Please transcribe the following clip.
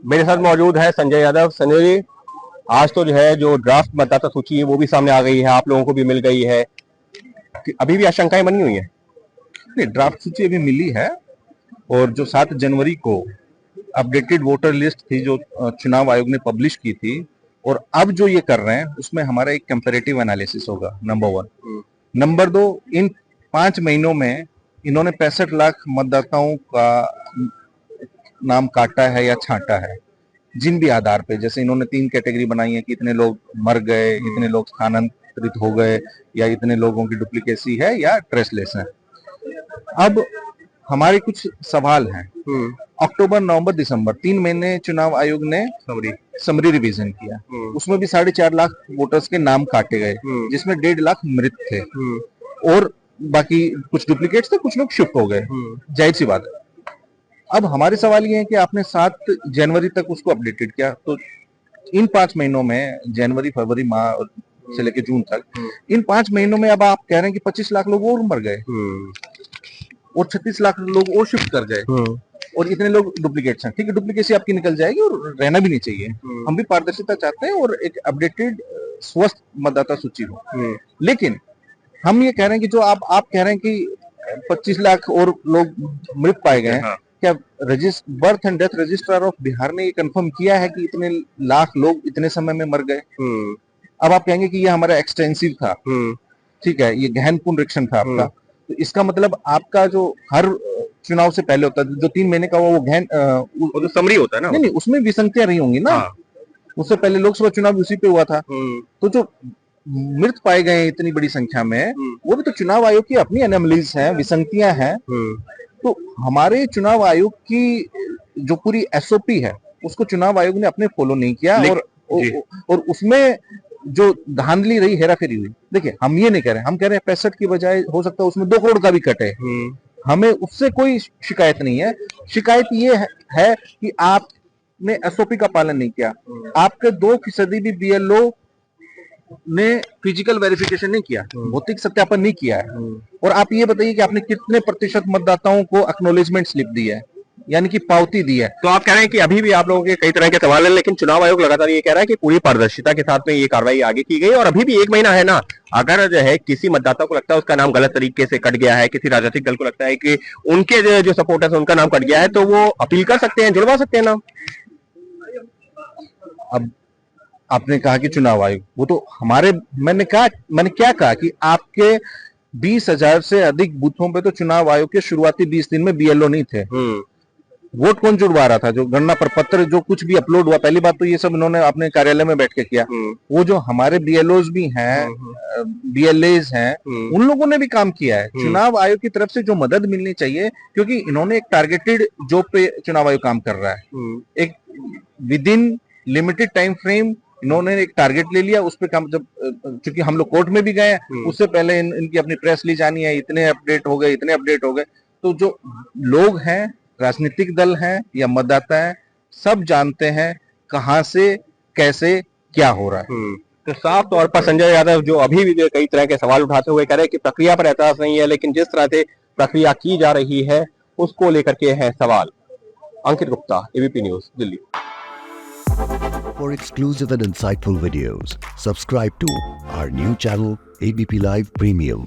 मेरे साथ मौजूद है संजय यादव। संजय जी, आज तो जो है जो ड्राफ्ट मतदाता सूची है वो भी सामने आ गई है, आप लोगों को भी मिल गई है, कि अभी भी आशंकाएं बनी हुई है? नहीं, ड्राफ्ट सूची अभी मिली है और जो 7 जनवरी को अपडेटेड वोटर लिस्ट थी जो चुनाव आयोग ने पब्लिश की थी, और अब जो ये कर रहे हैं उसमें हमारा एक कंपैरेटिव एनालिसिस होगा, नंबर 1। नंबर 2, इन 5 महीनों में इन्होंने 65 लाख मतदाताओं का नाम काटा है या छांटा है, जिन भी आधार पे। जैसे इन्होंने 3 कैटेगरी बनाई है कि इतने लोग मर गए, इतने लोग स्थानांतरित हो गए, या इतने लोगों की डुप्लीकेसी है या ट्रेसलेस है। अब हमारे कुछ सवाल हैं। अक्टूबर, नवंबर, दिसंबर 3 महीने चुनाव आयोग ने समरी रिवीजन किया, उसमें भी 4.5 लाख वोटर्स के नाम काटे गए, जिसमें 1.5 लाख मृत थे और बाकी कुछ डुप्लीकेट्स थे, कुछ लोग शिफ्ट हो गए। जाहिर सी बात है। अब हमारे सवाल ये है कि आपने 7 जनवरी तक उसको अपडेटेड किया, तो इन 5 महीनों में, जनवरी, फरवरी, मार्च से लेकर जून तक, इन 5 महीनों में अब आप कह रहे हैं कि 25 लाख लोग और मर गए और 36 लाख लोग और शिफ्ट कर गए और इतने लोग डुप्लीकेट्स हैं। ठीक है, डुप्लीकेसी आपकी निकल जाएगी और रहना भी नहीं चाहिए। हम भी पारदर्शिता चाहते हैं और एक अपडेटेड स्वस्थ मतदाता सूची हो। लेकिन हम ये कह रहे हैं कि जो आप कह रहे हैं कि 25 लाख और लोग मृत पाए गए हैं, क्या birth and death registrar of Bihar ने ये कंफर्म किया है कि इतने लाख लोग इतने समय में मर गए? अब आप कहेंगे कि ये हमारा एक्सटेंसिव था, ठीक है, ये गहन पुनरीक्षण था आपका, तो इसका मतलब आपका जो हर चुनाव से पहले होता है जो 3 महीने का वो गहन तो समरी होता है ना? नहीं, उसमें विसंगतियां रही होंगी ना। उससे पहले लोकसभा चुनाव उसी पे हुआ था। तो जो मृत पाए गए इतनी बड़ी संख्या में, वो भी तो चुनाव आयोग की अपनी एनोमलीज हैं, विसंगतियां हैं। तो हमारे चुनाव आयोग की जो पूरी एसओपी है उसको चुनाव आयोग ने अपने फॉलो नहीं किया, और उसमें जो धांधली रही, हेराफेरी हुई। देखिए, हम ये नहीं कह रहे, हम कह रहे हैं 65 की बजाय हो सकता है उसमें 2 करोड़ का भी कटे। हमें उससे कोई शिकायत नहीं है। शिकायत ये है कि आपने एसओपी का पालन नहीं किया। आपके 2% भी बीएलओ ने फिजिकल वेरिफिकेशन नहीं किया, भौतिक सत्यापन नहीं किया है। और आप ये बताइए कि आपने कितने प्रतिशत मतदाताओं को एक्नॉलेजमेंट स्लिप दी है, यानी कि पावती दी है। तो आप कह रहे हैं कि अभी भी आप लोगों के कई तरह के सवाल हैं, लेकिन चुनाव आयोग लगातार ये कह रहा है कि पूरी पारदर्शिता के साथ में ये कार्रवाई आगे की गई, और अभी भी 1 महीना है ना। अगर जो है किसी मतदाता को लगता है उसका नाम गलत तरीके से कट गया है, किसी राजनीतिक दल को लगता है कि उनके जो सपोर्टर्स है उनका नाम कट गया है, तो वो अपील कर सकते हैं, जुड़वा सकते हैं नाम। अब आपने कहा कि चुनाव आयोग, वो तो हमारे, मैंने क्या कहा कि आपके 20,000 से अधिक बूथों पे तो चुनाव आयोग के शुरुआती 20 दिन में बीएलओ नहीं थे। वोट कौन जुड़वा रहा था? जो गणना प्रपत्र जो कुछ भी अपलोड हुआ, पहली बात तो ये सब इन्होंने अपने कार्यालय में बैठ के किया। वो जो हमारे बीएलओज भी हैं, बीएलएज हैं, उन लोगों ने भी काम किया है। चुनाव आयोग की तरफ से जो मदद मिलनी चाहिए, क्योंकि इन्होंने एक टारगेटेड जॉब पे चुनाव आयोग काम कर रहा है, एक with in limited time frame इन्होंने एक टारगेट ले लिया, उस पर काम। जब चूंकि हम लोग कोर्ट में भी गए, उससे पहले इनकी अपनी प्रेस ली जानी है, इतने अपडेट हो गए, इतने अपडेट हो गए। तो जो लोग हैं, राजनीतिक दल हैं या मतदाता हैं, सब जानते हैं कहां से कैसे क्या हो रहा है। तो साफ तौर पर संजय यादव जो अभी भी कई तरह के सवाल उठाते हुए कह रहे हैं कि प्रक्रिया पर एतराज नहीं है, लेकिन जिस तरह से प्रक्रिया की जा रही है उसको लेकर के है सवाल। Ankit Gupta, ABP news, Delhi. For exclusive and insightful videos, subscribe to our new channel ABP Live Premium.